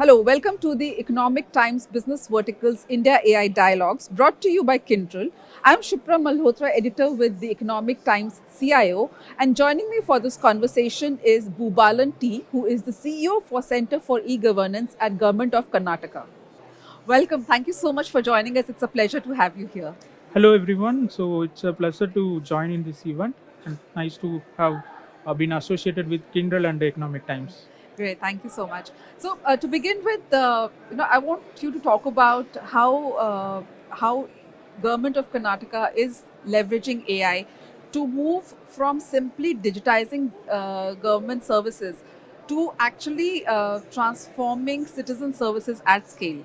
Hello, welcome to the Economic Times Business Verticals India AI Dialogues brought to you by Kyndryl. I'm Shipra Malhotra, editor with the Economic Times CIO, and joining me for this conversation is Boobalan T, who is the CEO for Center for E-Governance at Government of Karnataka. Welcome. Thank you so much for joining us. It's a pleasure to have you here. Hello everyone. So it's a pleasure to join in this event and nice to have been associated with Kyndryl and the Economic Times. Great, thank you so much. So, to begin with, I want you to talk about how government of Karnataka is leveraging AI to move from simply digitizing government services to actually transforming citizen services at scale.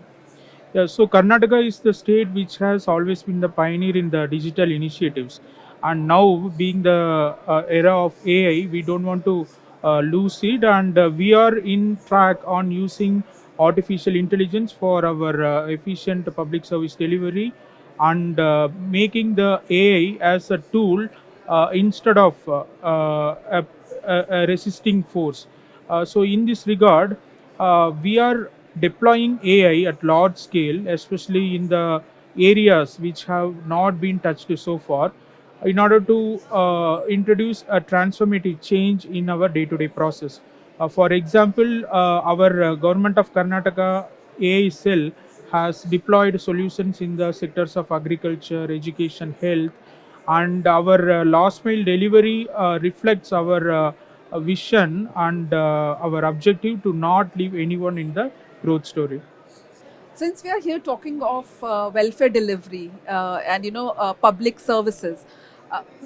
Yeah, so Karnataka is the state which has always been the pioneer in the digital initiatives, and now being the era of AI, we don't want to lose it, and we are in track on using artificial intelligence for our efficient public service delivery, and making the AI as a tool instead of a resisting force. So in this regard, we are deploying AI at large scale, especially in the areas which have not been touched so far, in order to introduce a transformative change in our day-to-day process. For example, our government of Karnataka AI cell has deployed solutions in the sectors of agriculture, education, health, and our last mile delivery reflects our vision and our objective to not leave anyone in the growth story. Since we are here talking of welfare delivery and public services,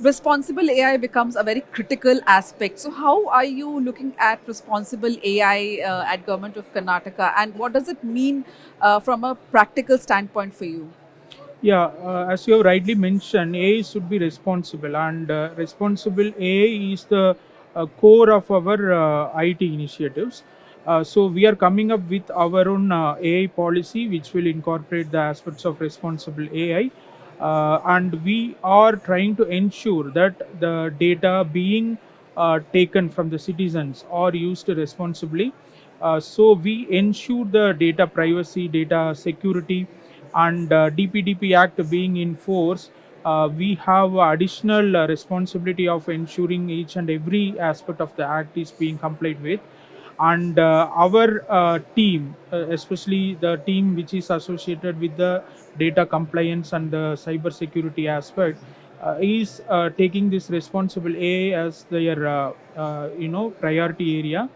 responsible AI becomes a very critical aspect. So, how are you looking at responsible AI at Government of Karnataka, and what does it mean from a practical standpoint for you? Yeah, as you have rightly mentioned, AI should be responsible, and responsible AI is the core of our IT initiatives. So we are coming up with our own AI policy, which will incorporate the aspects of responsible AI, and we are trying to ensure that the data being taken from the citizens are used responsibly. So we ensure the data privacy, data security, and DPDP Act being in force, we have additional responsibility of ensuring each and every aspect of the act is being complied with. And our team, especially the team which is associated with the data compliance and the cyber security aspect, is taking this responsible AI as their priority area,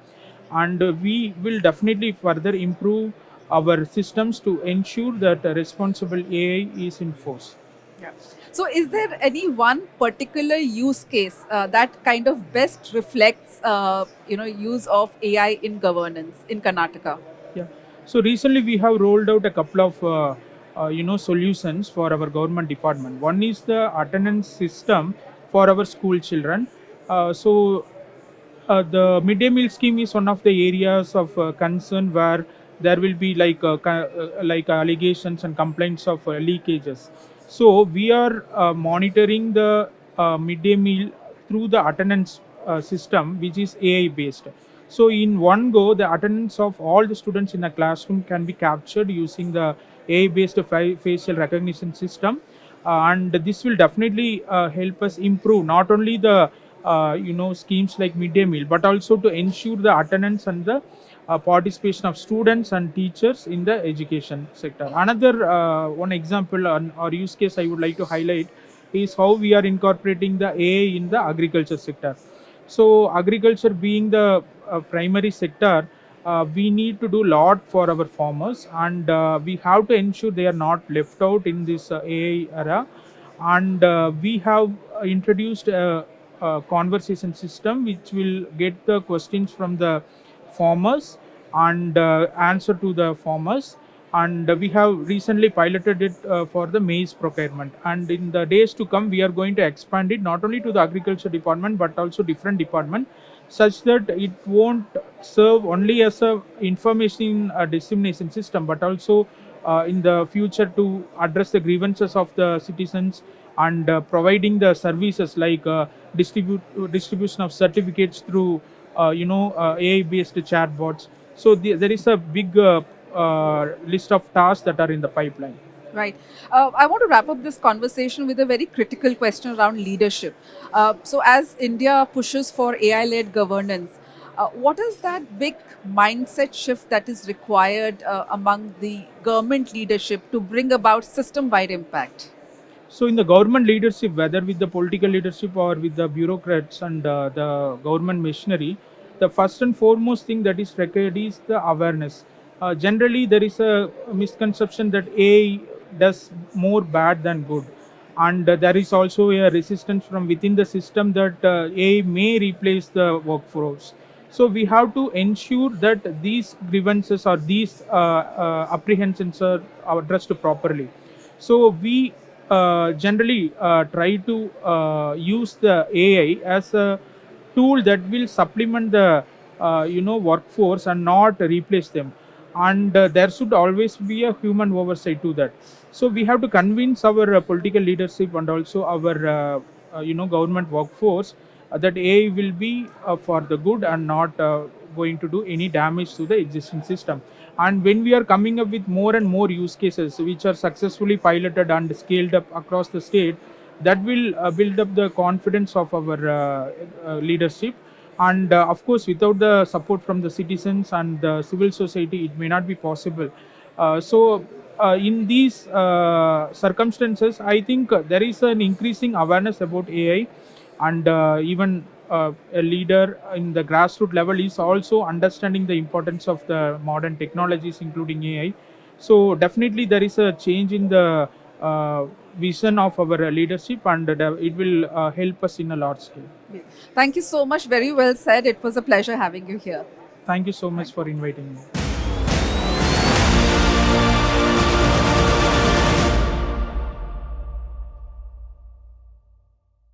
and we will definitely further improve our systems to ensure that responsible AI is in force. Yeah. So, is there any one particular use case that kind of best reflects, use of AI in governance in Karnataka? Yeah. So recently we have rolled out a couple of solutions for our government department. One is the attendance system for our school children. The midday meal scheme is one of the areas of concern where there will be like allegations and complaints of leakages. So we are monitoring the midday meal through the attendance system, which is AI based. So in one go, the attendance of all the students in a classroom can be captured using the AI based facial recognition system, and this will definitely help us improve not only the schemes like midday meal, but also to ensure the attendance and the participation of students and teachers in the education sector. Another one example or use case I would like to highlight is how we are incorporating the AI in the agriculture sector. So agriculture being the primary sector, we need to do a lot for our farmers, and we have to ensure they are not left out in this AI era. And we have introduced a conversation system which will get the questions from the farmers and answer to the farmers. And we have recently piloted it for the maize procurement, and in the days to come we are going to expand it not only to the agriculture department but also different department, such that it won't serve only as a information dissemination system, but also in the future to address the grievances of the citizens, and providing the services like distribution of certificates through AI based chatbots. So there is a big list of tasks that are in the pipeline. Right. I want to wrap up this conversation with a very critical question around leadership. So, as India pushes for AI led governance, what is that big mindset shift that is required among the government leadership to bring about system wide impact? So in the government leadership, whether with the political leadership or with the bureaucrats and the government machinery, the first and foremost thing that is required is the awareness. Generally, there is a misconception that AI does more bad than good, and there is also a resistance from within the system that AI may replace the workforce. So we have to ensure that these grievances or these apprehensions are addressed properly. So we generally try to use the AI as a tool that will supplement the workforce and not replace them. And there should always be a human oversight to that. So we have to convince our political leadership and also our government workforce that AI will be for the good and not going to do any damage to the existing system. And when we are coming up with more and more use cases which are successfully piloted and scaled up across the state, that will build up the confidence of our leadership. And of course, without the support from the citizens and the civil society, it may not be possible. In these circumstances, I think there is an increasing awareness about AI, and even a leader in the grassroots level is also understanding the importance of the modern technologies, including AI. So definitely there is a change in the vision of our leadership, and it will help us in a large scale. Yeah. Thank you so much. Very well said. It was a pleasure having you here. Thank you so much Thank you. for inviting me.